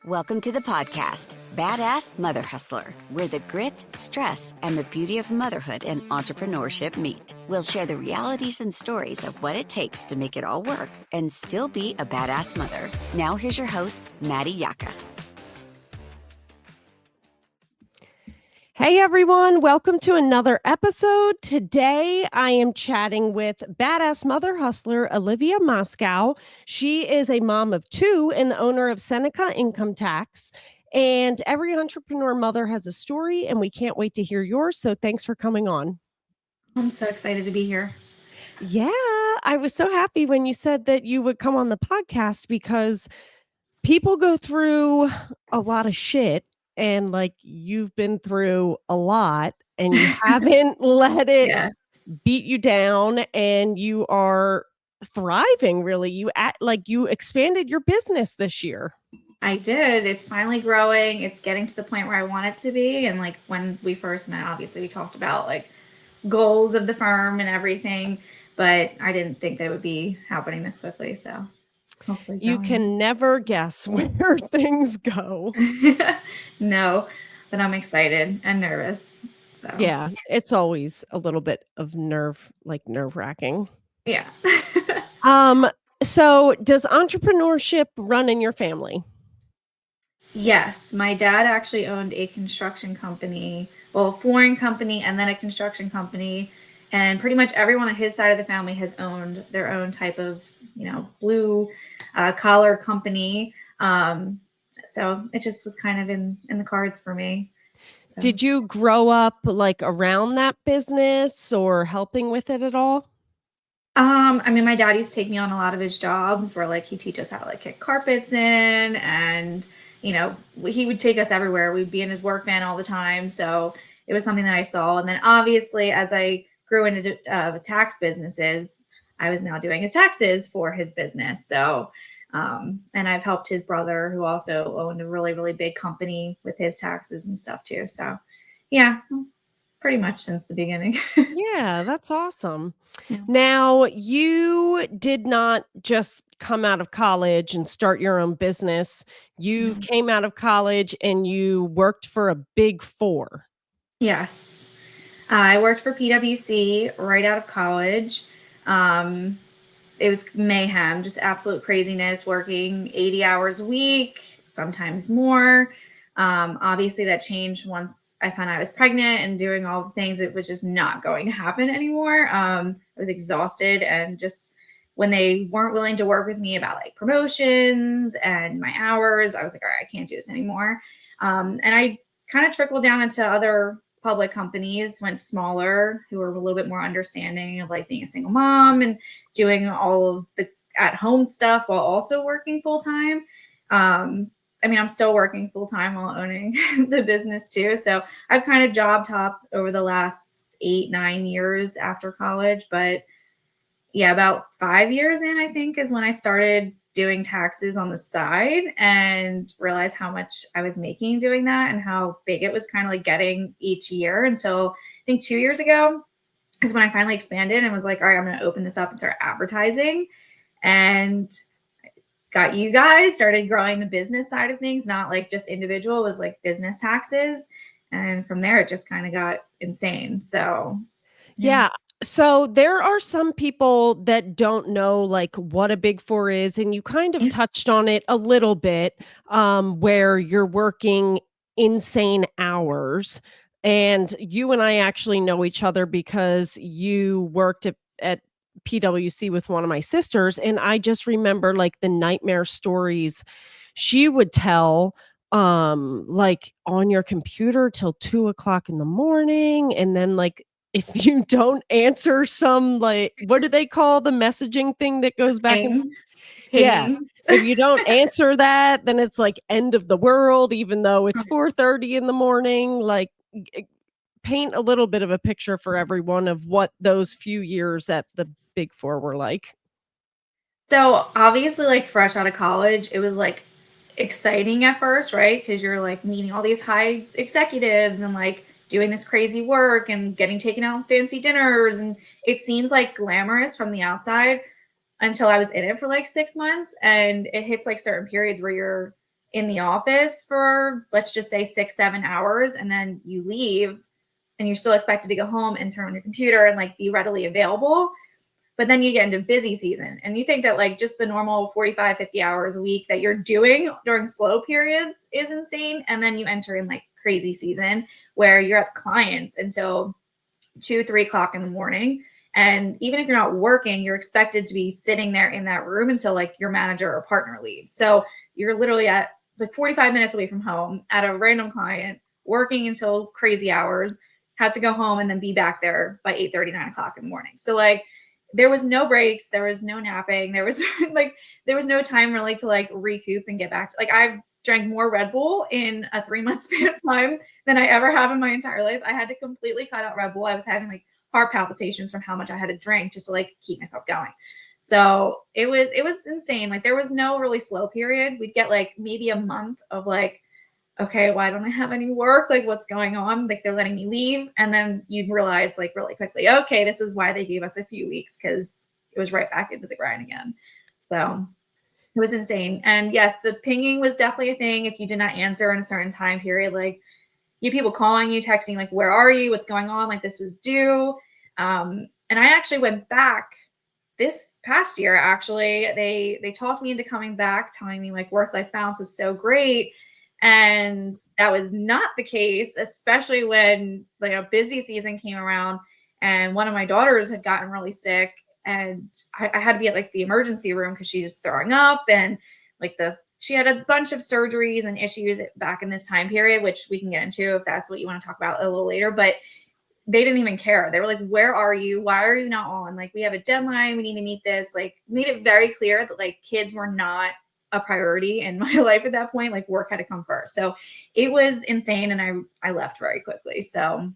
Welcome to the podcast, Badass Mother Hustler, where the grit, stress, and the beauty of motherhood and entrepreneurship meet. We'll share the realities and stories of what it takes to make it all work and still be a badass mother. Now here's your host, Maddie Yaka. Hey everyone, welcome to another episode. Today I am chatting with badass mother hustler Olivia Moskow. She is a mom of two and the owner of SENECA Income Tax. And every entrepreneur mother has a story, and we can't wait to hear yours. So thanks for coming on. I'm so excited to be here. Yeah, I was so happy when you said that you would come on the podcast because people go through a lot of shit. And like you've been through a lot and you haven't let it beat you down, and you are thriving really. You expanded your business this year. I did. It's finally growing. It's getting to the point where I want it to be. And like when we first met, obviously we talked about like goals of the firm and everything, but I didn't think that it would be happening this quickly. So hopefully you can never guess where things go. No, but I'm excited and nervous. So yeah, it's always a little bit of nerve-wracking. Yeah. So does entrepreneurship run in your family? Yes, my dad actually owned a construction company, well, a flooring company, and then a construction company. And pretty much everyone on his side of the family has owned their own type of, blue collar company. So it just was kind of in the cards for me. So. Did you grow up like around that business or helping with it at all? My dad used to take me on a lot of his jobs where like he'd teach us how to like kick carpets in, and he would take us everywhere. We'd be in his work van all the time. So it was something that I saw. And then obviously as I grew into tax businesses, I was now doing his taxes for his business. So, and I've helped his brother, who also owned a really, really big company, with his taxes and stuff too. So yeah, pretty much since the beginning. Yeah, that's awesome. Yeah. Now, you did not just come out of college and start your own business. You came out of college and you worked for a Big Four. Yes. I worked for PwC right out of college. It was mayhem, just absolute craziness, working 80 hours a week, sometimes more. Obviously that changed once I found out I was pregnant and doing all the things. It was just not going to happen anymore. I was exhausted, and just when they weren't willing to work with me about like promotions and my hours, I was like, all right, I can't do this anymore. And I kind of trickled down into other public companies, went smaller, who were a little bit more understanding of like being a single mom and doing all of the at-home stuff while also working full-time. I'm still working full-time while owning the business too. So I've kind of job hopped over the last 8-9 years after college. But yeah, about 5 years in, I think, is when I started doing taxes on the side and realized how much I was making doing that and how big it was kind of like getting each year, until I think 2 years ago is when I finally expanded and was like, all right, I'm going to open this up and start advertising. And got you guys, started growing the business side of things, not like just individual, it was like business taxes. And from there, it just kind of got insane. So, yeah. So there are some people that don't know like what a Big Four is, and you kind of touched on it a little bit, where you're working insane hours. And you and I actually know each other because you worked at PwC with one of my sisters, and I just remember like the nightmare stories she would tell, like on your computer till 2:00 in the morning, and then like if you don't answer some, like, what do they call the messaging thing that goes back and yeah, if you don't answer that, then it's like end of the world, even though it's 4:30 in the morning. Like, paint a little bit of a picture for everyone of what those few years at the Big Four were like. So obviously, like fresh out of college, it was like exciting at first, right? Because you're like meeting all these high executives and like doing this crazy work and getting taken out on fancy dinners. And it seems like glamorous from the outside until I was in it for like 6 months. And it hits like certain periods where you're in the office for, let's just say 6-7 hours, and then you leave and you're still expected to go home and turn on your computer and like be readily available. But then you get into busy season and you think that like just the normal 45, 50 hours a week that you're doing during slow periods is insane. And then you enter in like crazy season where you're at the clients until 2, 3 o'clock in the morning. And even if you're not working, you're expected to be sitting there in that room until like your manager or partner leaves. So you're literally at like 45 minutes away from home at a random client, working until crazy hours, had to go home and then be back there by 8:30, 9 o'clock in the morning. So like there was no breaks, there was no napping, there was like there was no time really to like recoup and get back to, like, I've drank more Red Bull in a 3-month span of time than I ever have in my entire life. I had to completely cut out Red Bull. I was having like heart palpitations from how much I had to drink just to like keep myself going. So it was insane. Like there was no really slow period. We'd get like maybe a month of like, okay, why don't I have any work? Like what's going on? Like they're letting me leave. And then you'd realize like really quickly, okay, this is why they gave us a few weeks, because it was right back into the grind again. So it was insane. And yes, the pinging was definitely a thing. If you did not answer in a certain time period, like you have people calling you, texting, like, where are you? What's going on? Like this was due. And I actually went back this past year. Actually, they talked me into coming back, telling me like work-life balance was so great. And that was not the case, especially when like a busy season came around and one of my daughters had gotten really sick, and I had to be at like the emergency room because she's throwing up, and like she had a bunch of surgeries and issues back in this time period, which we can get into if that's what you want to talk about a little later. But they didn't even care. They were like, where are you? Why are you not on? Like, we have a deadline. We need to meet this. Like, made it very clear that like kids were not a priority in my life at that point. Like, work had to come first. So it was insane. And I left very quickly. So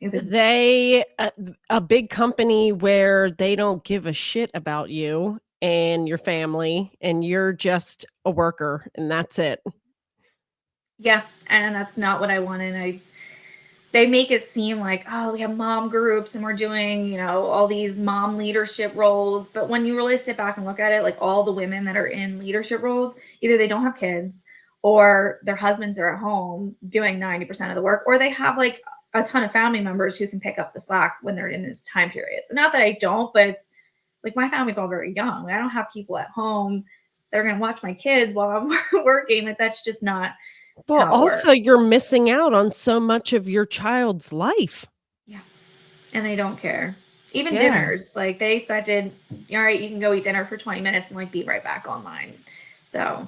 it was, A big company where they don't give a shit about you and your family, and you're just a worker, and that's it. yeah. And that's not what I wanted. They make it seem like, oh, we have mom groups and we're doing, all these mom leadership roles. But when you really sit back and look at it, like all the women that are in leadership roles, either they don't have kids or their husbands are at home doing 90% of the work, or they have like a ton of family members who can pick up the slack when they're in those time periods. And not that I don't, but it's like my family's all very young. Like, I don't have people at home that are going to watch my kids while I'm working. Like that's just not Well, how it also, works. you're missing out on so much of your child's life. Yeah. And they don't care. Even Yeah. dinners, like they expected, all right, you can go eat dinner for 20 minutes and like be right back online. So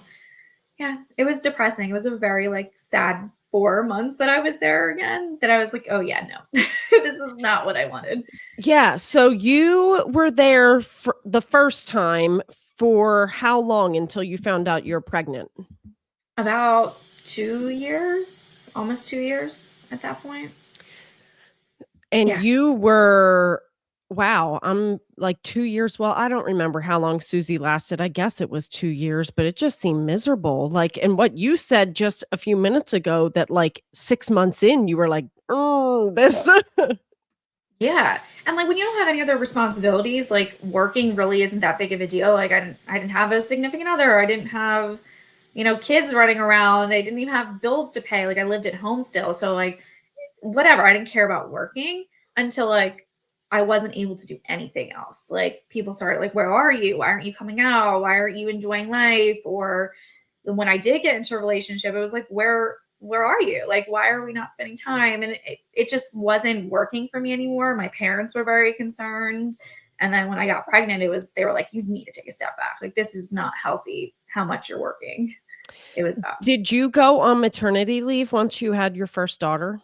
yeah, it was depressing. It was a very like sad 4 months that I was there again, that I was like, oh yeah, no, this is not what I wanted. Yeah. So you were there for the first time for how long until you found out you're pregnant? About 2 years, almost 2 years at that point. And Yeah. you were, wow, I'm like 2 years. Well, I don't remember how long Susie lasted. I guess it was 2 years, but it just seemed miserable. Like, and what you said just a few minutes ago, that like 6 months in, you were like, oh, this. Yeah. And like when you don't have any other responsibilities, like working really isn't that big of a deal. Like I didn't have a significant other. I didn't have, kids running around. I didn't even have bills to pay. Like I lived at home still. So like whatever, I didn't care about working until like I wasn't able to do anything else. Like people started like, where are you? Why aren't you coming out? Why aren't you enjoying life? Or when I did get into a relationship, it was like, where are you? Like, why are we not spending time? And it just wasn't working for me anymore. My parents were very concerned. And then when I got pregnant, they were like, you need to take a step back. Like, this is not healthy how much you're working. It was bad. Did you go on maternity leave once you had your first daughter?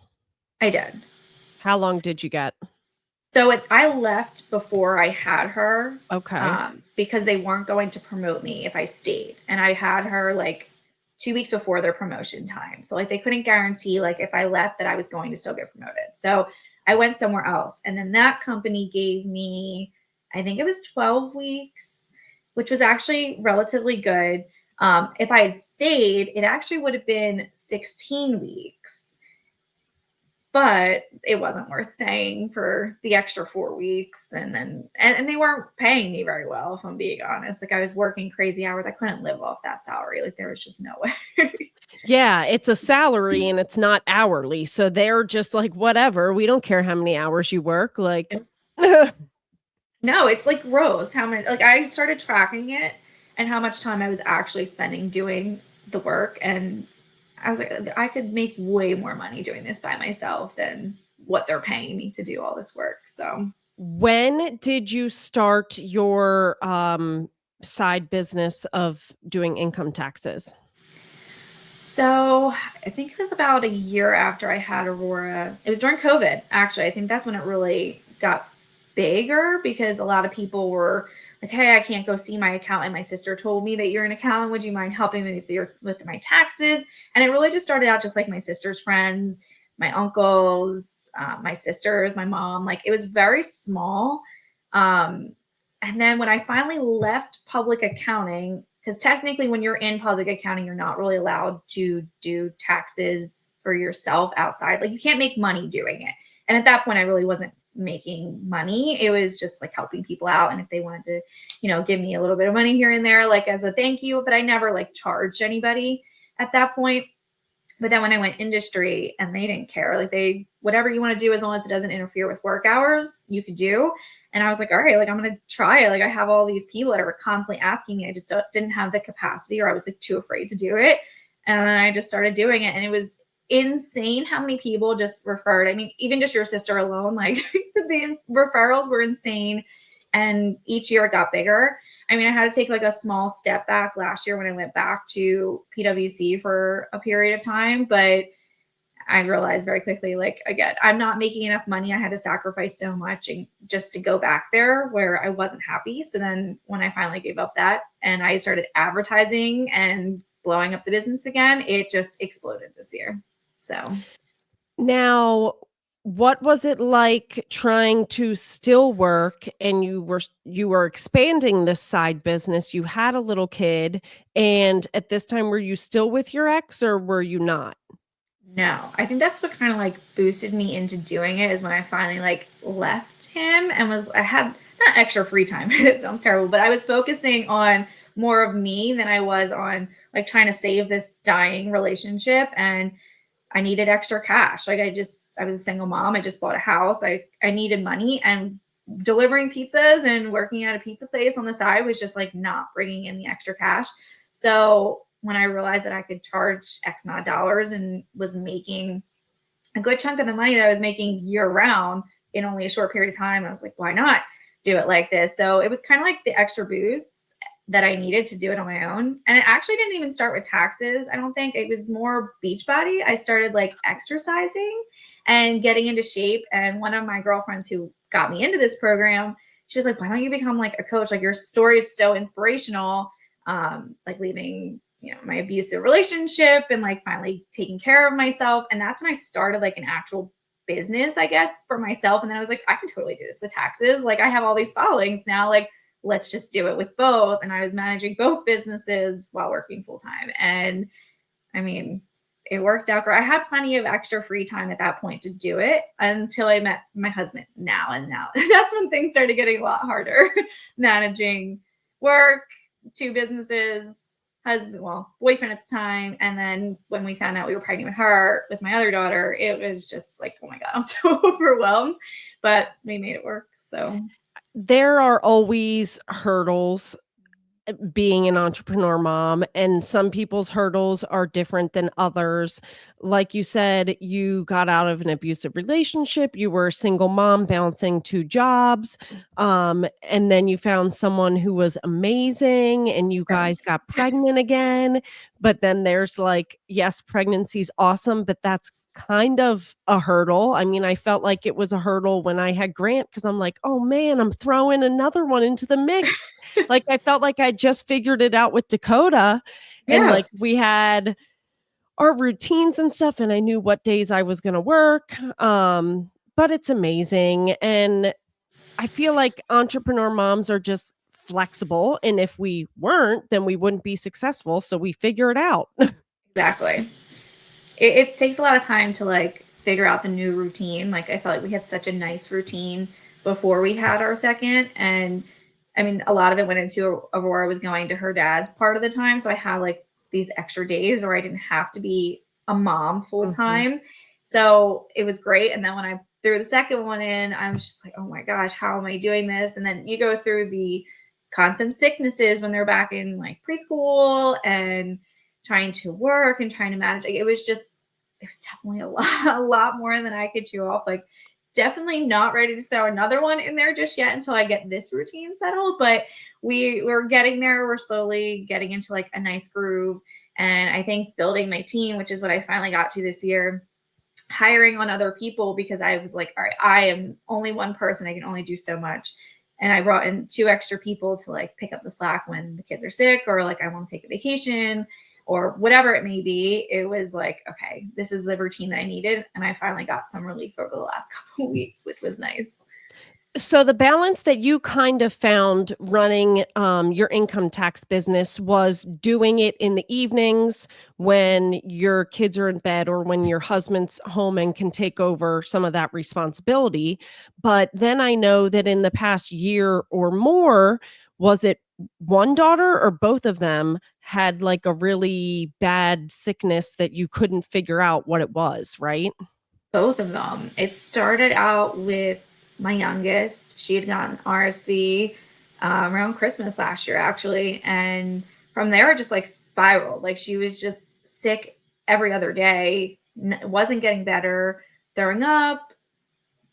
I did. How long did you get? So I left before I had her, Okay. because they weren't going to promote me if I stayed. And I had her like 2 weeks before their promotion time. So like they couldn't guarantee like if I left that I was going to still get promoted. So I went somewhere else. And then that company gave me, I think it was 12 weeks, which was actually relatively good. If I had stayed, it actually would have been 16 weeks. but it wasn't worth staying for the extra 4 weeks. And then, and they weren't paying me very well, if I'm being honest. Like I was working crazy hours. I couldn't live off that salary. Like there was just no way. Yeah, it's a salary and it's not hourly. So they're just like, whatever. We don't care how many hours you work. Like, No, it's like gross how much, like I started tracking it and how much time I was actually spending doing the work. And I was like, I could make way more money doing this by myself than what they're paying me to do all this work. So, when did you start your side business of doing income taxes? so I think it was about a year after I had Aurora. It was during COVID, actually. I think that's when it really got bigger because a lot of people were like, "Hey, I can't go see my accountant. My sister told me that you're an accountant. Would you mind helping me with my taxes?" And it really just started out just like my sister's friends, my uncles, my sisters, my mom. Like it was very small. Um, and then when I finally left public accounting, because technically when you're in public accounting, you're not really allowed to do taxes for yourself outside. Like you can't make money doing it. And at that point, I really wasn't making money. It was just like helping people out. And if they wanted to, give me a little bit of money here and there, like as a thank you, but I never like charged anybody at that point. But then when I went industry and they didn't care, like whatever you want to do, as long as it doesn't interfere with work hours, you could do. And I was like, all right, like I'm going to try it. Like I have all these people that were constantly asking me. I just didn't have the capacity, or I was like too afraid to do it. And then I just started doing it. And it was insane how many people just referred. I mean, even just your sister alone, like the referrals were insane. And each year it got bigger. I mean, I had to take like a small step back last year when I went back to PwC for a period of time, but I realized very quickly, like, again, I'm not making enough money. I had to sacrifice so much and just to go back there where I wasn't happy. So then when I finally gave up that and I started advertising and blowing up the business again, it just exploded this year. So Now, what was it like trying to still work and you were expanding this side business? You had a little kid, and at this time were you still with your ex or were you not? no, I think that's what kind of like boosted me into doing it is when I finally like left him and I had not extra free time. It sounds terrible, but I was focusing on more of me than I was on like trying to save this dying relationship. And I needed extra cash. Like I was a single mom. I just bought a house. I needed money, and delivering pizzas and working at a pizza place on the side was just like not bringing in the extra cash. So when I realized that I could charge X amount of dollars and was making a good chunk of the money that I was making year round in only a short period of time, I was like, why not do it like this? So it was kind of like the extra boost that I needed to do it on my own. And it actually didn't even start with taxes. I don't think it was more Beachbody. I started like exercising and getting into shape. And one of my girlfriends who got me into this program, she was like, why don't you become like a coach? Like your story is so inspirational. Like leaving, my abusive relationship and like finally taking care of myself. And that's when I started like an actual business, I guess, for myself. And then I was like, I can totally do this with taxes. Like I have all these followings now, like let's just do it with both. And I was managing both businesses while working full time. And I mean, it worked out great. I had plenty of extra free time at that point to do it until I met my husband now. And now that's when things started getting a lot harder managing work, two businesses, boyfriend at the time. And then when we found out we were pregnant with my other daughter, it was just like, oh my God, I'm so overwhelmed, but we made it work. So There are always hurdles being an entrepreneur mom, and some people's hurdles are different than others. Like you said, you got out of an abusive relationship, you were a single mom balancing two jobs, and then you found someone who was amazing and you guys got pregnant again. But then there's like, yes, pregnancy's awesome, but that's kind of a hurdle. I mean, I felt like it was a hurdle when I had Grant because I'm like, oh man, I'm throwing another one into the mix. Like I felt like I just figured it out with Dakota, and yeah, like we had our routines and stuff, and I knew what days I was going to work. But it's amazing. And I feel like entrepreneur moms are just flexible. And if we weren't, then we wouldn't be successful. So we figure it out. exactly. It takes a lot of time to like figure out the new routine. Like I felt like we had such a nice routine before we had our second. And I mean, a lot of it went into Aurora was going to her dad's part of the time. So I had like these extra days where I didn't have to be a mom full time. So it was great. And then when I threw the second one in, I was just like, oh my gosh, how am I doing this? And then you go through the constant sicknesses when they're back in like preschool and trying to work and trying to manage. Like, it was definitely a lot more than I could chew off. Like, definitely not ready to throw another one in there just yet until I get this routine settled. But we're getting there. We're slowly getting into like a nice groove. And I think building my team, which is what I finally got to this year, hiring on other people, because I was like, all right, I am only one person. I can only do so much. And I brought in 2 extra people to like pick up the slack when the kids are sick, or like I want to take a vacation or whatever it may be. It was like, okay, this is the routine that I needed. And I finally got some relief over the last couple of weeks, which was nice. So the balance that you kind of found running your income tax business was doing it in the evenings when your kids are in bed or when your husband's home and can take over some of that responsibility. But then I know that in the past year or more, was it one daughter or both of them had like a really bad sickness that you couldn't figure out what it was, right? Both of them. It started out with my youngest. She had gotten RSV around Christmas last year, actually. And from there, it just like spiraled. Like, she was just sick every other day, wasn't getting better, throwing up,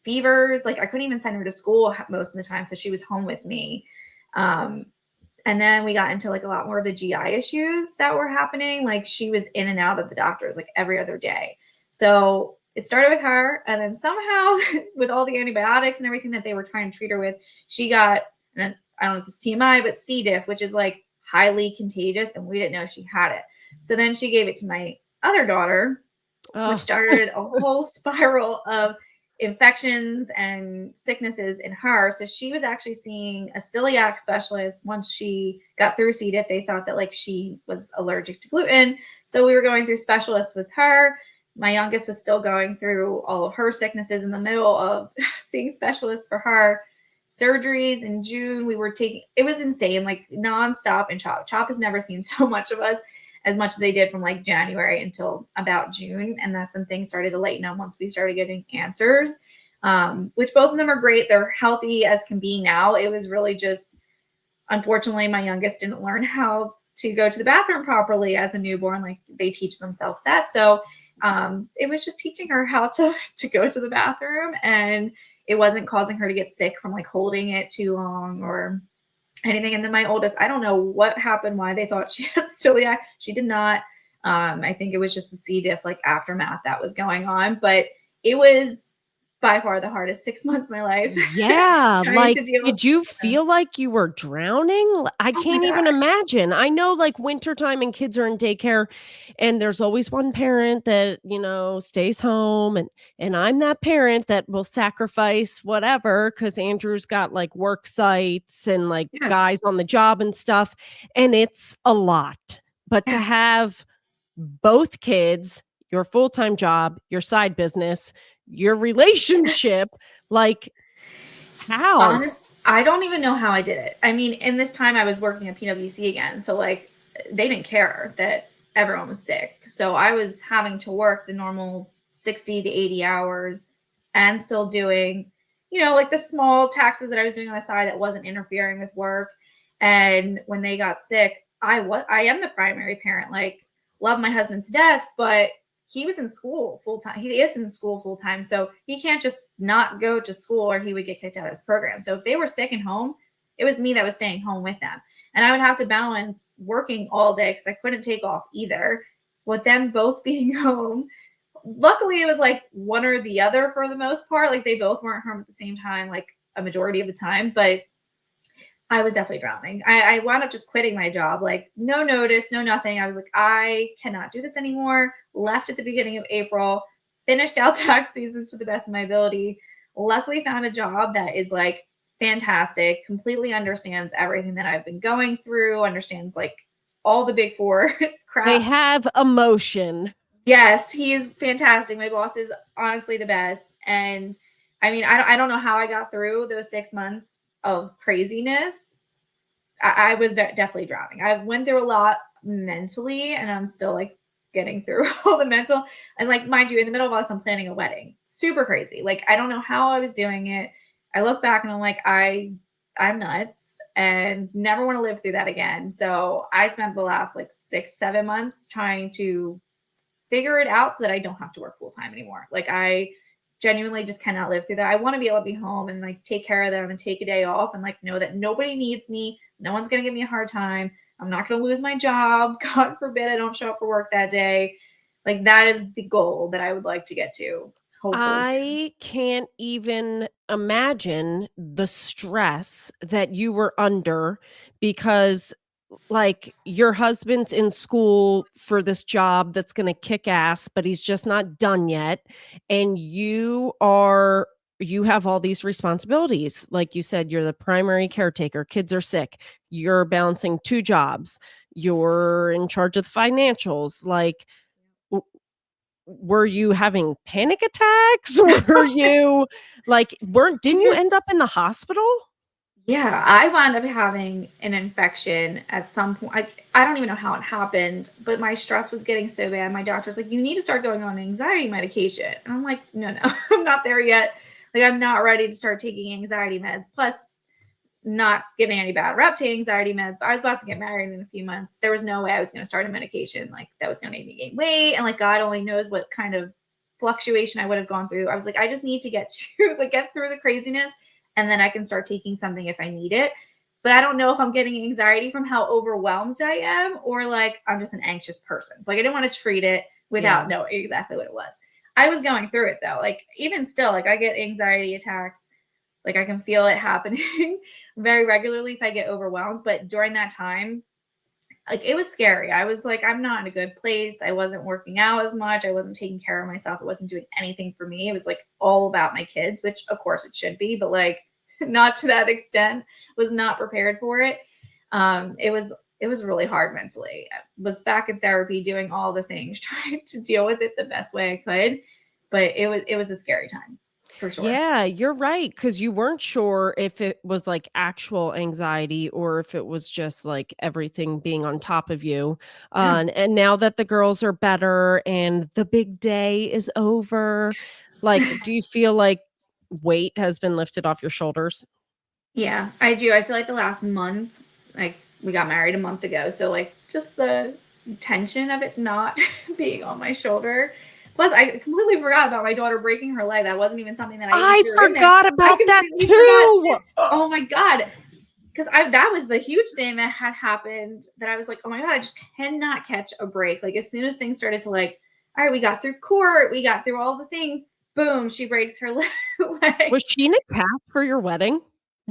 fevers. Like, I couldn't even send her to school most of the time. So she was home with me. Um, and then we got into like a lot more of the GI issues that were happening. Like, she was in and out of the doctors like every other day. So it started with her. And then somehow with all the antibiotics and everything that they were trying to treat her with, she got, and I don't know if it's TMI, but C. diff, which is like highly contagious. And we didn't know she had it. So then she gave it to my other daughter, which started a whole spiral of infections and sicknesses in her. So she was actually seeing a celiac specialist once she got through C. diff. They thought that like she was allergic to gluten. So we were going through specialists with her. My youngest was still going through all of her sicknesses in the middle of seeing specialists for her. Surgeries in June, we were taking, it was insane, like nonstop. And Chop has never seen so much of us as much as they did from like January until about June. And that's when things started to lighten up once we started getting answers, which both of them are great. They're healthy as can be now. It was really just, unfortunately, my youngest didn't learn how to go to the bathroom properly as a newborn. Like, they teach themselves that. So it was just teaching her how to go to the bathroom, and it wasn't causing her to get sick from like holding it too long or anything. And then my oldest, I don't know what happened, why they thought she had celiac. She did not. I think it was just the C. diff like aftermath that was going on, but it was by far the hardest 6 months of my life. Yeah, like, did you feel like you were drowning? I Oh my can't even God. imagine. I know, like, wintertime and kids are in daycare, and there's always one parent that, stays home, and I'm that parent that will sacrifice whatever because Andrew's got, like, work sites and, like, Yeah. guys on the job and stuff, and it's a lot. But to Yeah. have both kids, your full-time job, your side business, your relationship, like, how? I don't even know how I did it. I mean, in this time I was working at PwC again. So like, they didn't care that everyone was sick. So I was having to work the normal 60 to 80 hours and still doing, like the small taxes that I was doing on the side that wasn't interfering with work. And when they got sick, I am the primary parent. Like, love my husband to death, but he was in school full time. He is in school full time. So he can't just not go to school or he would get kicked out of his program. So if they were sick and home, it was me that was staying home with them. And I would have to balance working all day because I couldn't take off either with them both being home. Luckily, it was like one or the other for the most part. Like, they both weren't home at the same time, like a majority of the time. But I was definitely drowning. I wound up just quitting my job, like no notice, no nothing. I was like, I cannot do this anymore. Left at the beginning of April, finished out tax seasons to the best of my ability. Luckily found a job that is like fantastic, completely understands everything that I've been going through, understands like all the big four They crap. have emotion. Yes, he is fantastic. My boss is honestly the best. And I mean, I don't know how I got through those 6 months of craziness. I was definitely drowning. I went through a lot mentally, and I'm still like getting through all the mental. And like, mind you, in the middle of all this, I'm planning a wedding. Super crazy. Like, I don't know how I was doing it. I look back and I'm like, I'm nuts and never want to live through that again. So I spent the last like 6, 7 months trying to figure it out so that I don't have to work full time anymore. Like, I genuinely just cannot live through that. I want to be able to be home and like take care of them and take a day off and like know that nobody needs me. No one's going to give me a hard time. I'm not going to lose my job. God forbid I don't show up for work that day. Like, that is the goal that I would like to get to, hopefully soon. I can't even imagine the stress that you were under because, like, your husband's in school for this job that's gonna kick ass, but he's just not done yet, and you have all these responsibilities. Like you said, you're the primary caretaker, kids are sick, you're balancing 2 jobs, you're in charge of the financials, like, were you having panic attacks? Were you like, weren't didn't you end up in the hospital? Yeah, I wound up having an infection at some point. I don't even know how it happened, but my stress was getting so bad. My doctor's like, you need to start going on anxiety medication. And I'm like, no, no, I'm not there yet. Like, I'm not ready to start taking anxiety meds. Plus, not giving any bad rep to anxiety meds, but I was about to get married in a few months. There was no way I was going to start a medication like that was going to make me gain weight. And like, God only knows what kind of fluctuation I would have gone through. I was like, I just need to get to like get through the craziness, and then I can start taking something if I need it. But I don't know if I'm getting anxiety from how overwhelmed I am, or like I'm just an anxious person. So like, I didn't want to treat it without Yeah. knowing exactly what it was. I was going through it though. Like, even still, like, I get anxiety attacks, like, I can feel it happening very regularly if I get overwhelmed. But during that time, like, it was scary. I was like, I'm not in a good place. I wasn't working out as much. I wasn't taking care of myself. I wasn't doing anything for me. It was like all about my kids, which of course it should be, but like not to that extent. Was not prepared for it. It was really hard mentally. I was back in therapy doing all the things, trying to deal with it the best way I could. But it was a scary time for sure. Yeah, you're right, because you weren't sure if it was, like, actual anxiety or if it was just, like, everything being on top of you, Yeah. and now that the girls are better and the big day is over, like, do you feel like weight has been lifted off your shoulders? Yeah, I do. I feel like the last month, like, we got married a month ago, so like just the tension of it not being on my shoulder. Plus, I completely forgot about my daughter breaking her leg. That wasn't even something that I even I threw in there. forgot I about that completely forgot too. too! Oh my God. Because I that was the huge thing that had happened, that I was like, oh my God, I just cannot catch a break. Like, as soon as things started to like, all right, we got through court, we got through all the things, boom, she breaks her leg. Was she in a cast for your wedding?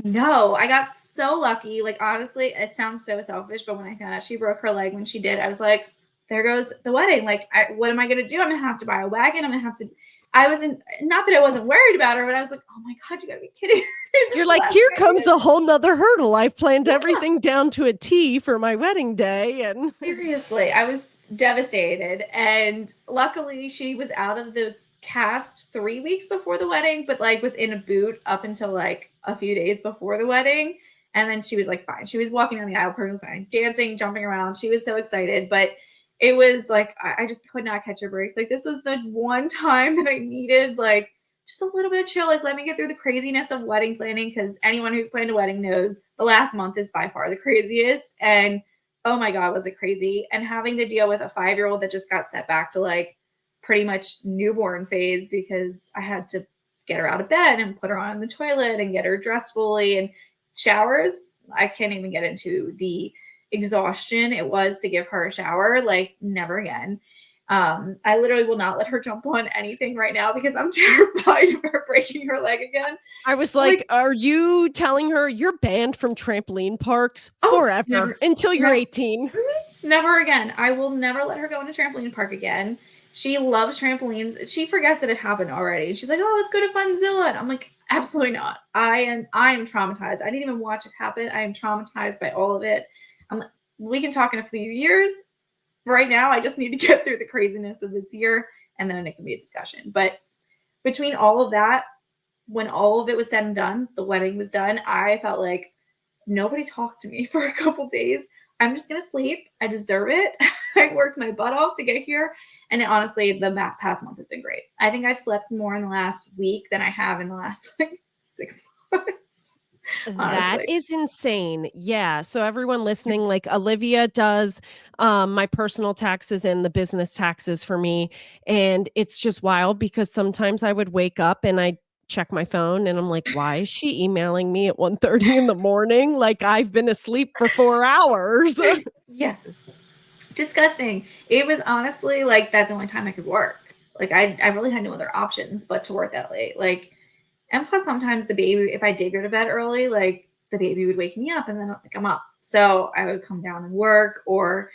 No, I got so lucky. Like, honestly, it sounds so selfish, but when I found out she broke her leg when she did, I was like, there goes the wedding. Like, what am I going to do? I'm going to have to buy a wagon. I'm going to have to. I wasn't, not that I wasn't worried about her, but I was like, oh my God, you got to be kidding me. This You're is the like, last "Here thing I comes needed. a whole 'nother hurdle. I've planned Yeah, everything down to a T for my wedding day," and seriously, I was devastated. And luckily, she was out of the cast 3 weeks before the wedding, but like was in a boot up until like a few days before the wedding. And then she was like fine. She was walking down the aisle perfectly fine, dancing, jumping around. She was so excited. But it was like, I just could not catch a break. Like, this was the one time that I needed like just a little bit of chill. Like, let me get through the craziness of wedding planning, because anyone who's planned a wedding knows the last month is by far the craziest. And oh my God, was it crazy? And having to deal with a 5-year-old that just got set back to like pretty much newborn phase, because I had to get her out of bed and put her on the toilet and get her dressed fully, and showers. I can't even get into the exhaustion it was to give her a shower. Like, never again. I literally will not let her jump on anything right now because I'm terrified of her breaking her leg again. I was Like, like, "Are you telling her you're banned from trampoline parks oh, forever never, until you're never, 18?" never again. I will never let her go in a trampoline park again. She loves trampolines. She forgets that it happened already. She's like, "Oh, let's go to Funzilla." And I'm like, absolutely not. I am traumatized. I didn't even watch it happen. I am traumatized by all of it. I'm like, we can talk in a few years. right now I just need to get through the craziness of this year, and then it can be a discussion. But between all of that, when all of it was said and done, the wedding was done, I felt like nobody talked to me for a couple days. I'm just going to sleep. I deserve it. I worked my butt off to get here. And honestly, the past month has been great. I think I've slept more in the last week than I have in the last like 6 months. That Honestly. is insane. Yeah. So everyone listening, like Olivia does my personal taxes and the business taxes for me. And it's just wild because sometimes I would wake up and I check my phone and I'm like, why is she emailing me at 1:30 in the morning? Like I've been asleep for 4 hours. Yeah. Disgusting. It was honestly like that's the only time I could work. Like I really had no other options but to work that late. Like, and plus sometimes the baby, if I did go to bed early, like the baby would wake me up and then like I'm up. So I would come down and work, or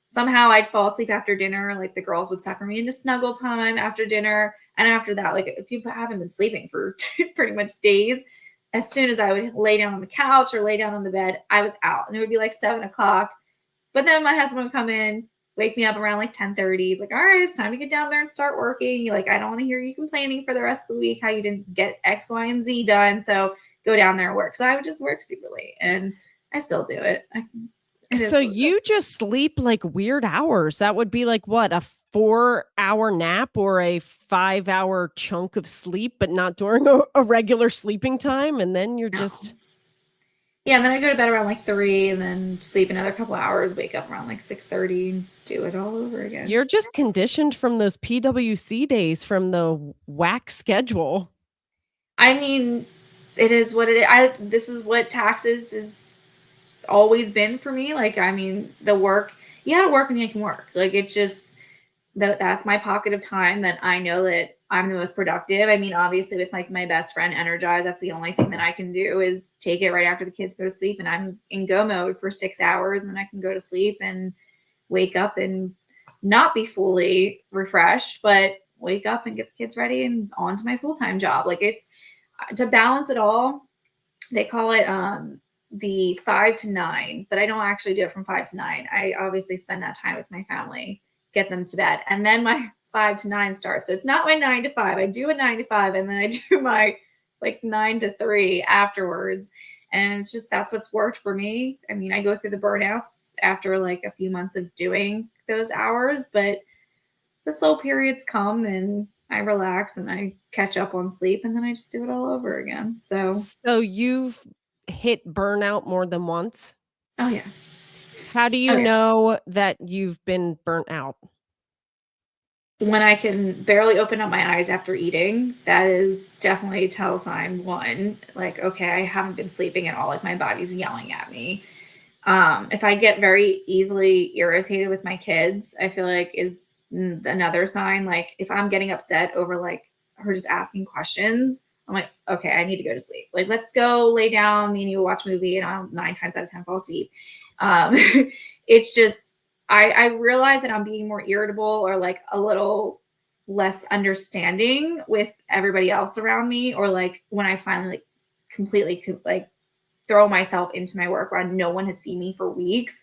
somehow I'd fall asleep after dinner. Like the girls would sucker me into snuggle time after dinner. And after that, like if you haven't been sleeping for pretty much days, as soon as I would lay down on the couch or lay down on the bed, I was out. And it would be like 7 o'clock. But then my husband would come in, wake me up around like 10:30. He's like, all right, it's time to get down there and start working. Like, I don't want to hear you complaining for the rest of the week how you didn't get X, Y, and Z done. So go down there and work. So I would just work super late, and I still do it. It is So what it is. you just sleep like weird hours. That would be like what, a 4 hour nap or a 5 hour chunk of sleep, but not during a regular sleeping time. And then you're No. just Yeah, and then I go to bed around like 3 and then sleep another couple hours, wake up around like 6:30 and do it all over again. You're just conditioned from those PWC days from the whack schedule. I mean, it is what it is. This is what taxes is always been for me. Like, I mean, the work, you gotta work when you can work. Like, it just, that's my pocket of time that I know that I'm the most productive. I mean, obviously, with like my best friend Energize, that's the only thing that I can do is take it right after the kids go to sleep, and I'm in go mode for 6 hours, and then I can go to sleep and wake up and not be fully refreshed, but wake up and get the kids ready and on to my full time job. Like, it's to balance it all. They call it the 5 to 9, but I don't actually do it from 5 to 9. I obviously spend that time with my family, get them to bed, and then my 5 to 9 starts. So it's not my 9 to 5. I do a 9 to 5, and then I do my like 9 to 3 afterwards. And it's just that's what's worked for me. I mean, I go through the burnouts after like a few months of doing those hours, but the slow periods come and I relax and I catch up on sleep, and then I just do it all over again. So, So you've hit burnout more than once. oh yeah. How do Oh you yeah. know that you've been burnt out? When I can barely open up my eyes after eating, that is definitely a tell sign one. Like, okay, I haven't been sleeping at all. Like my body's yelling at me. If I get very easily irritated with my kids, I feel like is another sign. Like if I'm getting upset over like her just asking questions, I'm like, okay, I need to go to sleep. Like, let's go lay down. Me and you will watch a movie, and I'll 9 times out of 10 fall asleep. Um, it's just I realize that I'm being more irritable or like a little less understanding with everybody else around me, or like when I finally like completely like throw myself into my work where no one has seen me for weeks.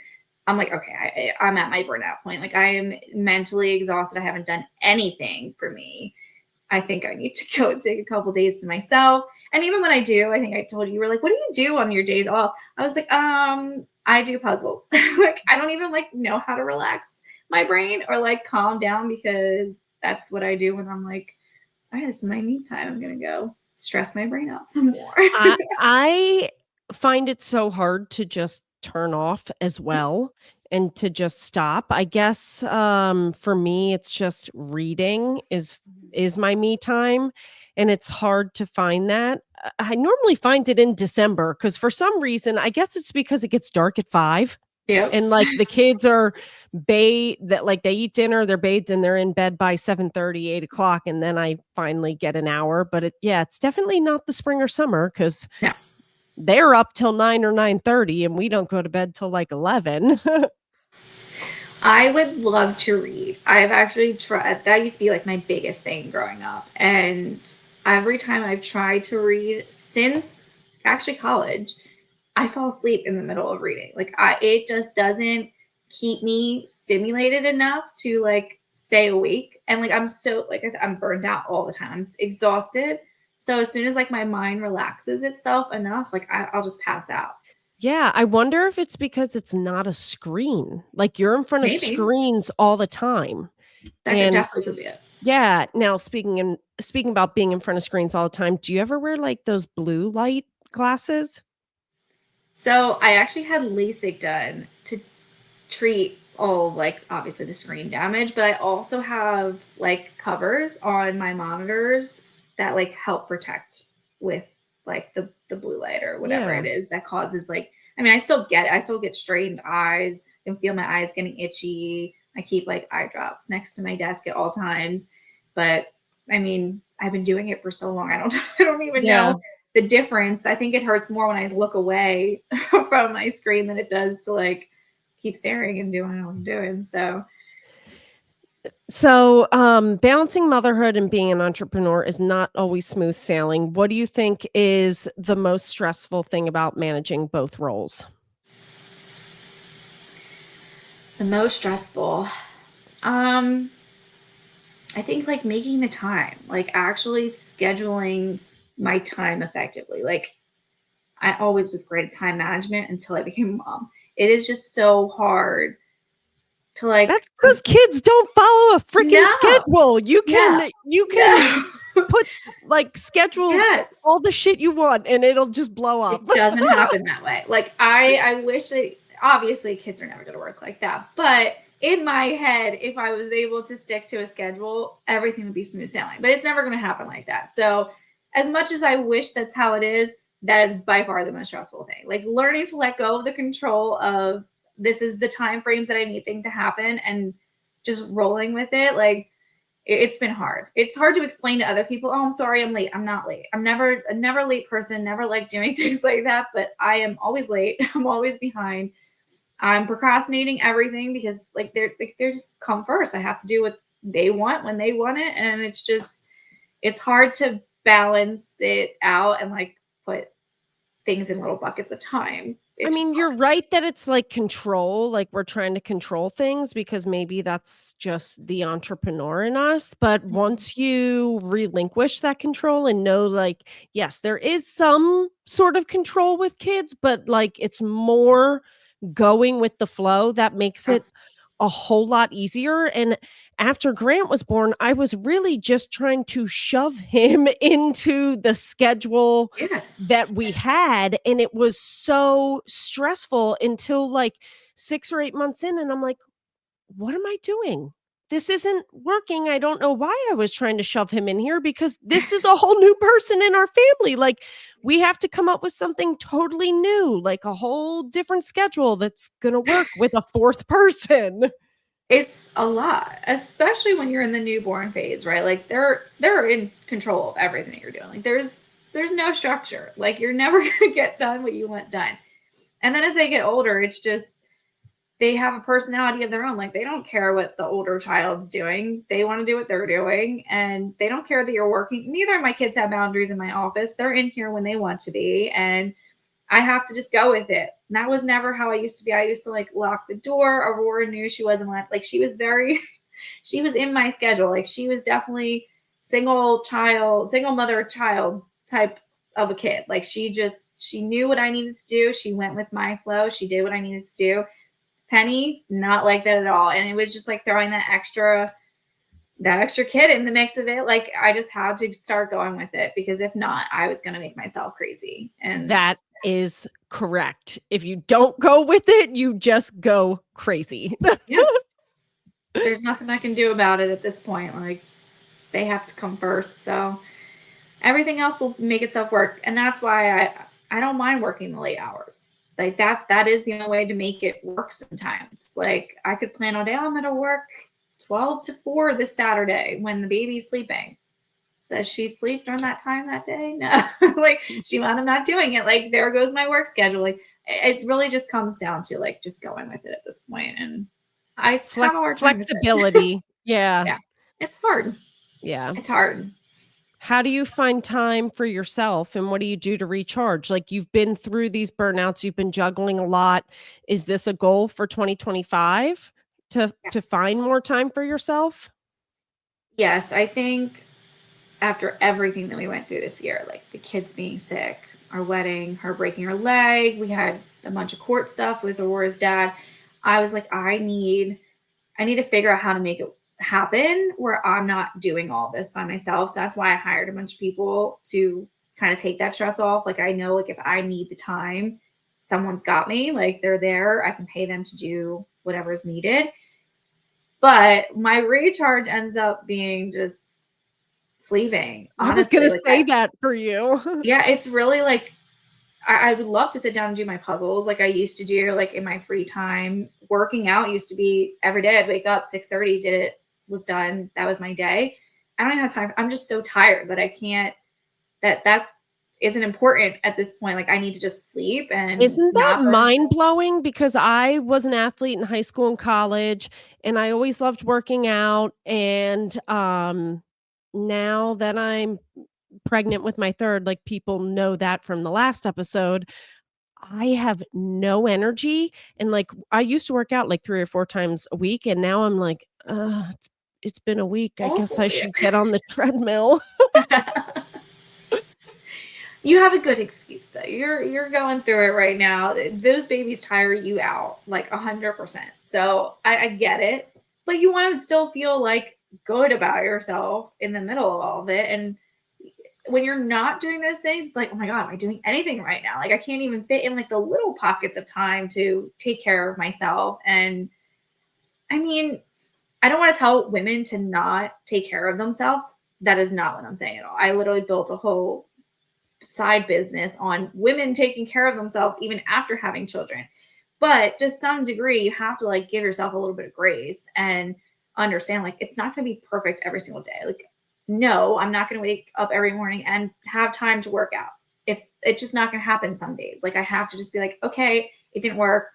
I'm like, okay, I'm at my burnout point. Like I am mentally exhausted. I haven't done anything for me. I think I need to go take a couple days to myself. And even when I do, I think I told you, you were like, what do you do on your days off? I was like, I do puzzles. Like I don't even like know how to relax my brain or like calm down, because that's what I do when I'm like, all right, this is my me time. I'm gonna go stress my brain out some more. I find it so hard to just turn off as well and to just stop. I guess for me it's just reading is my me time, and it's hard to find that. I normally find it in December cuz for some reason, I guess it's because it gets dark at 5 Yep. and like the kids are bathed, that like they eat dinner, they're bathed and they're in bed by 7:30, 8 o'clock, and then I finally get an hour. But yeah, it's definitely not the spring or summer because No. they're up till 9 or 9:30 and we don't go to bed till like 11. I would love to read. I've actually tried, that used to be like my biggest thing growing up. And every time I've tried to read since actually college, I fall asleep in the middle of reading. Like it just doesn't keep me stimulated enough to like stay awake. And like I'm so, like I said, I'm burned out all the time. I'm exhausted. So as soon as like my mind relaxes itself enough, like I'll just pass out. Yeah, I wonder if it's because it's not a screen. Like, you're in front of Maybe screens all the time. that could And definitely could be it. yeah, now speaking about being in front of screens all the time, do you ever wear, like, those blue light glasses? So I actually had LASIK done to treat all like obviously the screen damage, but I also have like covers on my monitors that like help protect with like the blue light or whatever Yeah. it is that causes like I still get strained eyes. I can feel my eyes getting itchy. I keep like eye drops next to my desk at all times. But I mean, I've been doing it for so long. I don't even Yeah. know the difference. I think it hurts more when I look away from my screen than it does to like keep staring and doing what I'm doing. So, balancing motherhood and being an entrepreneur is not always smooth sailing. What do you think is the most stressful thing about managing both roles? The most stressful, um, I think like making the time, like actually scheduling my time effectively. Like I always was great at time management until I became a mom. It is just so hard to like, That's because kids don't follow a freaking no, schedule. You no, can no, like, schedule yes. all the shit you want, and it'll just blow up. It doesn't happen that way. Like I wish that obviously kids are never going to work like that, but in my head, if I was able to stick to a schedule, everything would be smooth sailing. But it's never going to happen like that. So, as much as I wish that's how it is, that is by far the most stressful thing. Like learning to let go of the control of this is the time frames that I need things to happen and just rolling with it. Like it's been hard. It's hard to explain to other people, oh, I'm sorry, I'm late. I'm not late. I'm never a never late person, never like doing things like that, but I am always late. I'm always behind. I'm procrastinating everything because they're just come first. I have to do what they want when they want it. And it's hard to balance it out and like put things in little buckets of time. I It's just mean, you're right that it's like control, like we're trying to control things because maybe that's just the entrepreneur in us. But hard. once you relinquish that control and know, like, yes, there is some sort of control with kids, but like it's more going with the flow that makes Yeah. it a whole lot easier. And after Grant was born, I was really just trying to shove him into the schedule Yeah. that we had. And it was so stressful until like 6 or 8 months in. And I'm like, what am I doing? This isn't working. I don't know why I was trying to shove him in here because this is a whole new person in our family. Like, we have to come up with something totally new, like a whole different schedule that's going to work with a fourth person. It's a lot, especially when you're in the newborn phase, right? Like they're in control of everything that you're doing. Like there's no structure. Like you're never gonna get done what you want done. And then as they get older, it's just they have a personality of their own. Like they don't care what the older child's doing. They want to do what they're doing and they don't care that you're working. Neither of my kids have boundaries in my office. They're in here when they want to be. And I have to just go with it. And that was never how I used to be. I used to like lock the door. Aurora knew she wasn't like she was very, she was in my schedule. Like she was definitely single mother child type of a kid. Like she knew what I needed to do. She went with my flow. She did what I needed to do. Penny, not like that at all. And it was just like throwing that extra kid in the mix of it. Like I just had to start going with it because if not, I was going to make myself crazy. And That is correct. If you don't go with it, you just go crazy. yeah, there's nothing I can do about it at this point. Like they have to come first. So everything else will make itself work. And that's why I don't mind working the late hours. Like that is the only way to make it work sometimes. Like I could plan all day, I'm gonna work 12 to 4 this Saturday when the baby's sleeping. Does she sleep during that time that day? No. Like she wound up not doing it. Like there goes my work schedule. Like it really just comes down to like just going with it at this point. And I have a hard time with it. Flexibility. Yeah. Yeah. It's hard. Yeah. It's hard. How do you find time for yourself, and what do you do to recharge? Like, you've been through these burnouts, you've been juggling a lot. Is this a goal for 2025 to find Yes. more time for yourself? Yes, I think after everything that we went through this year, like the kids being sick, our wedding, her breaking her leg, we had a bunch of court stuff with Aurora's dad. I was like, I need to figure out how to make it happen where I'm not doing all this by myself. So that's why I hired a bunch of people to kind of take that stress off. Like I know like if I need the time, someone's got me, like they're there. I can pay them to do whatever is needed. But my recharge ends up being just sleeping. I was Honestly, gonna like say that for you. yeah, it's really like I would love to sit down and do my puzzles like I used to do, like in my free time. Working out used to be every day. I'd wake up 6:30, did it, was done. That was my day. I don't even have time. I'm just so tired that I can't. That isn't important at this point. Like I need to just sleep and Isn't that not burn myself. mind-blowing? Because I was an athlete in high school and college, and I always loved working out, and, now that I'm pregnant with my 3rd, like, people know that from the last episode, I have no energy, and, like, I used to work out, like, 3 or 4 times a week, and now I'm like, "Ugh, it's been a week, I guess Oh I yeah. should get on the treadmill." You have a good excuse though. You're going through it right now. Those babies tire you out like 100%. So I get it, but you want to still feel like good about yourself in the middle of all of it. And when you're not doing those things, it's like, oh my God, am I doing anything right now? Like I can't even fit in like the little pockets of time to take care of myself. And I mean, I don't want to tell women to not take care of themselves. That is not what I'm saying at all. I literally built a whole side business on women taking care of themselves even after having children. But to some degree, you have to like give yourself a little bit of grace and understand like it's not going to be perfect every single day. Like, no, I'm not going to wake up every morning and have time to work out. If it's just not going to happen some days, like I have to just be like, okay, it didn't work.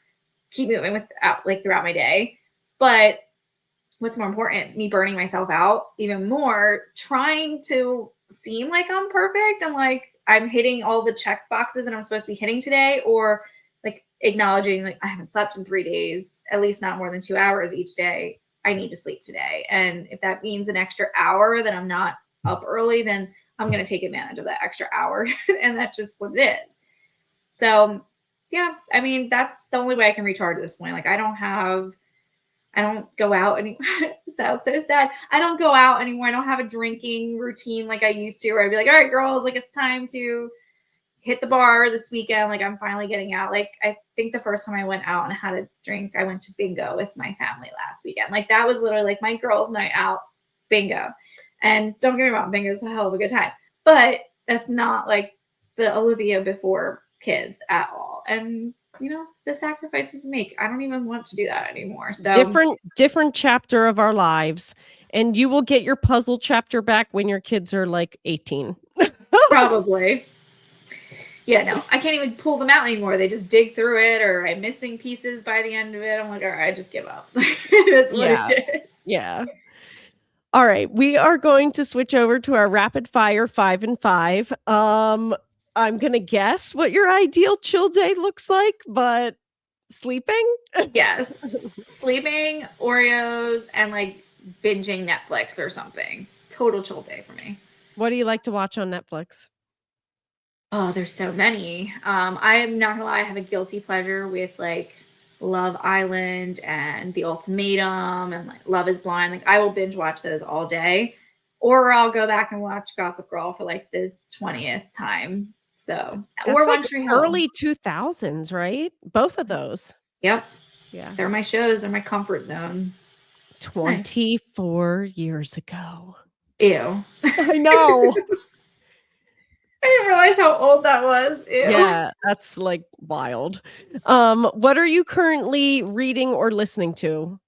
Keep moving without like throughout my day. But what's more important, me burning myself out even more, trying to seem like I'm perfect and like I'm hitting all the check boxes that I'm supposed to be hitting today, or like acknowledging like I haven't slept in 3 days, at least not more than 2 hours each day. I need to sleep today. And if that means an extra hour that I'm not up early, then I'm going to take advantage of that extra hour. And that's just what it is. So, yeah, I mean, that's the only way I can recharge at this point. Like, I don't go out anymore. It sounds so sad. I don't go out anymore. I don't have a drinking routine like I used to, where I'd be like, all right, girls, like it's time to hit the bar this weekend. Like I'm finally getting out. Like I think the first time I went out and had a drink, I went to bingo with my family last weekend. Like that was literally like my girls' night out, bingo. And don't get me wrong, bingo is a hell of a good time. But that's not like the Olivia before kids at all. And the sacrifices we make. I don't even want to do that anymore. So Different chapter of our lives, and you will get your puzzle chapter back when your kids are, like, 18. probably. Yeah, no, I can't even pull them out anymore. They just dig through it, or I'm missing pieces by the end of it. I'm like, all right, I just give up. That's what Yeah, it is. yeah. Alright, we are going to switch over to our rapid fire 5 and 5. I'm gonna guess what your ideal chill day looks like, but sleeping? Yes. Sleeping, Oreos, and like binging Netflix or something. Total chill day for me. What do you like to watch on Netflix? Oh, there's so many. I am not gonna lie, I have a guilty pleasure with like Love Island and The Ultimatum and like Love is Blind. Like I will binge watch those all day. Or I'll go back and watch Gossip Girl for like the 20th time. So That's or like One Tree Hill. early 2000s, right? Both of those. Yep. Yeah. They're my shows, they're my comfort zone. It's nice. 24 years ago. Ew. I know. I didn't realize how old that was. Ew. Yeah, that's, like, wild. What are you currently reading or listening to?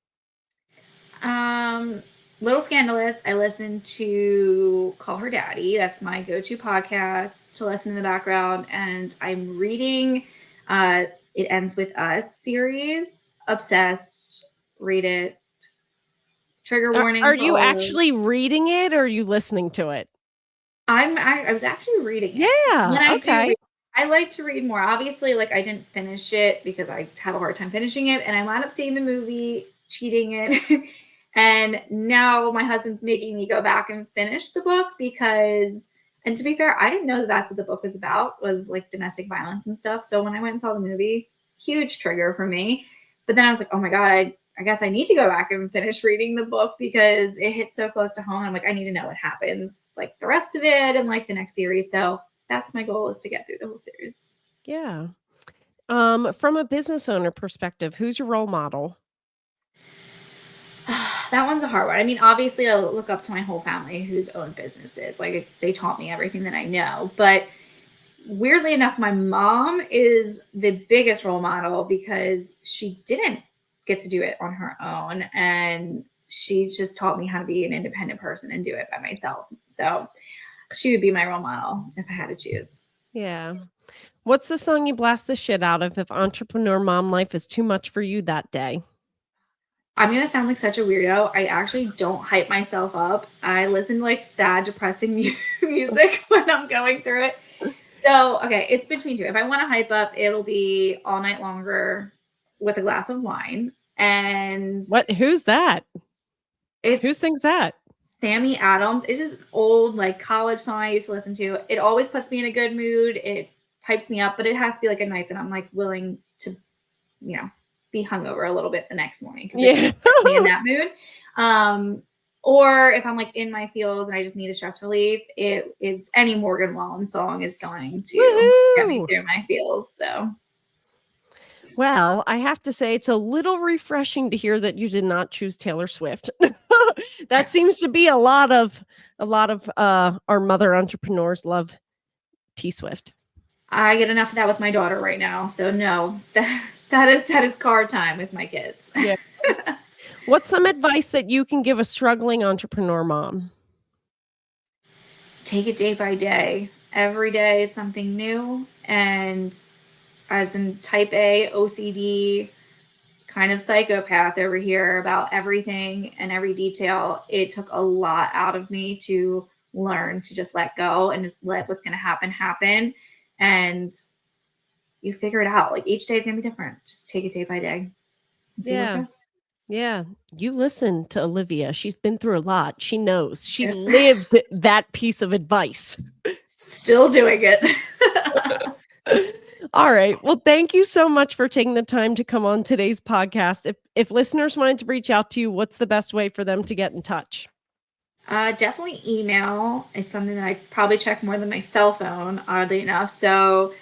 Um, Little Scandalous. I listen to Call Her Daddy. That's my go-to podcast to listen in the background. And I'm reading It Ends With Us series. Obsessed. Read it. Trigger warning Are for you all of those. actually reading it or are you listening to it? I was actually reading it. Yeah, When I do okay. read, I like to read more. Obviously, like, I didn't finish it because I have a hard time finishing it, and I wound up seeing the movie, cheating it, and now my husband's making me go back and finish the book because and to be fair, I didn't know that that's what the book was about, was, like, domestic violence and stuff, so when I went and saw the movie, huge trigger for me, but then I was like, "Oh my god, I guess I need to go back and finish reading the book because it hits so close to home. I'm like, I need to know what happens, like the rest of it and like the next series. So that's my goal, is to get through the whole series. Yeah. From a business owner perspective, who's your role model? That one's a hard one. I mean, obviously, I look up to my whole family who's owned businesses. Like, they taught me everything that I know. But weirdly enough, my mom is the biggest role model because she didn't get to do it on her own. And she's just taught me how to be an independent person and do it by myself. So she would be my role model if I had to choose. Yeah. What's the song you blast the shit out of if entrepreneur mom life is too much for you that day? I'm gonna sound like such a weirdo. I actually don't hype myself up. I listen to like sad, depressing music when I'm going through it. So, okay, it's between two. If I want to hype up, it'll be All Night Longer with a glass of wine. And Who's that? Who it's sings that? Sammy Adams. It is an old, like, college song I used to listen to. It always puts me in a good mood. It hypes me up, but it has to be like a night that I'm like willing to, you know, be hungover a little bit the next morning because it Yeah. just puts me in that mood. Or if I'm like in my feels and I just need a stress relief, it is any Morgan Wallen song is going to get me Woohoo! through my feels. So Well, I have to say it's a little refreshing to hear that you did not choose Taylor Swift. That seems to be a lot of our mother entrepreneurs love T Swift. I get enough of that with my daughter right now. So no, that is car time with my kids. Yeah. What's some advice that you can give a struggling entrepreneur mom? Take it day by day. Every day is something new. And as in type A, OCD, kind of psychopath over here about everything and every detail, it took a lot out of me to learn to just let go and just let what's going to happen. And you figure it out. Like, each day is going to be different. Just take it day by day and see where it Yeah. goes. Yeah. You listen to Olivia. She's been through a lot. She knows. She Yep. lived that piece of advice. Still doing it. All right. Well, thank you so much for taking the time to come on today's podcast. If listeners wanted to reach out to you, what's the best way for them to get in touch? Definitely email. It's something that I probably check more than my cell phone, oddly enough. So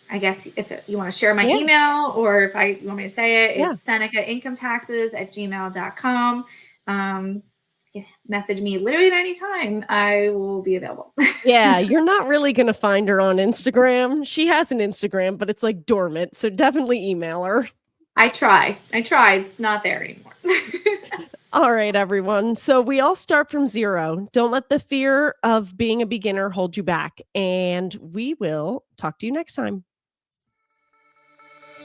I guess if you want to share my email, or if you want me to say it, it's SENECA Income Taxes at gmail.com. Message me literally at any time. I will be available. Yeah, you're not really going to find her on Instagram. She has an Instagram, but it's like dormant. So definitely email her. I try. It's not there anymore. All right, everyone. So we all start from zero. Don't let the fear of being a beginner hold you back. And we will talk to you next time.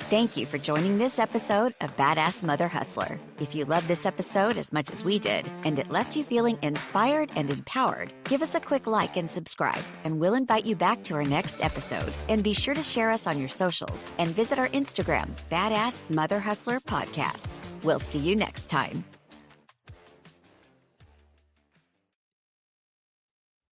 Thank you for joining this episode of Badass Mother Hustler. If you loved this episode as much as we did, and it left you feeling inspired and empowered, give us a quick like and subscribe, and we'll invite you back to our next episode. And be sure to share us on your socials and visit our Instagram, Badass Mother Hustler Podcast. We'll see you next time.